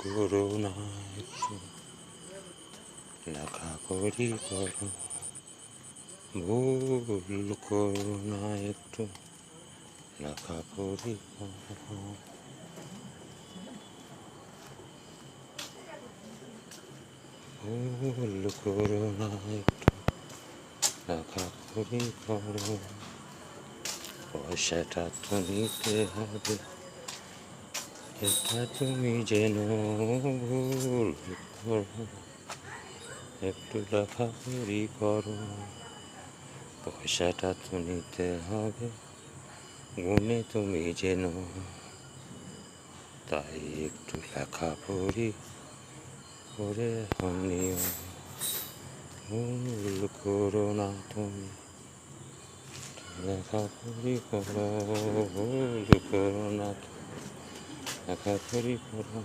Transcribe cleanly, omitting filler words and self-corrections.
করো না একটু, লেখাপড়ি করো, ভুল করো না একটু, লেখাপড়ি করো, ভুল করো না একটু, লেখাপড়ি করো, পয়সাটা তো নিতে হবে, এটা তুমি যেন ভুল করো, একটু লেখাপড়ি করো, পয়সাটা তো নিতে হবে, গুণে তুমি যেন, তাই একটু লেখাপড়ি করে নিও, ভুল করো না তুমি, লেখাপড়ি করো, ভুল করো না তুমি, লেখাপড়ি করো।